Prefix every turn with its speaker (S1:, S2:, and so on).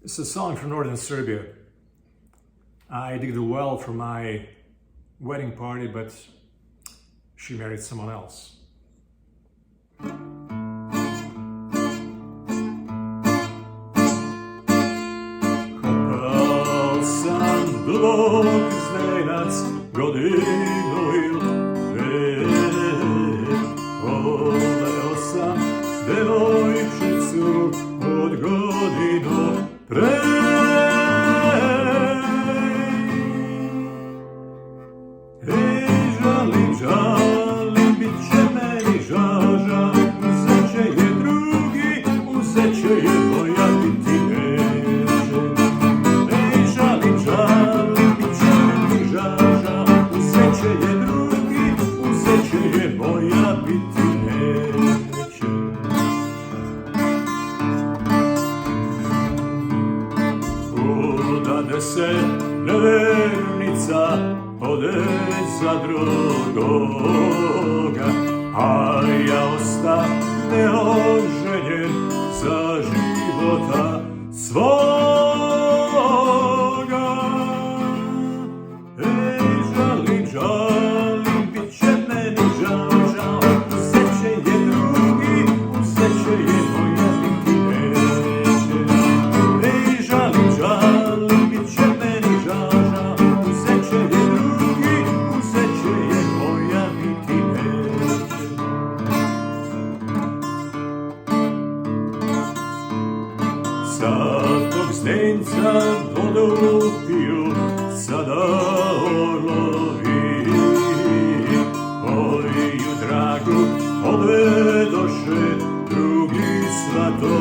S1: It's a song from northern Serbia. I digged it well for my wedding party, but she married someone else. Kopal sam dubok zdenac godinu ili dve. Voleo sam devojčicu od godinu pre. Žalim, bit će meni žaža, uzet će je drugi, uzet će je moja biti neće. Žalim, bit će meni žaža, uzet će je drugi, uzet će je moja biti neće. Udade se nevernica, ode za drugoga, a ja osta neoženjen za života svoga. Žalim, bit će meni žaža, uzet će je drugi, uzet će je moja biti neće. Žalim, bit će meni žaža, uzet će je drugi, uzet će je moja biti neće. Sa tog zdenca vodu piju sada orlovi, moju dragu odvedoše drugi svato.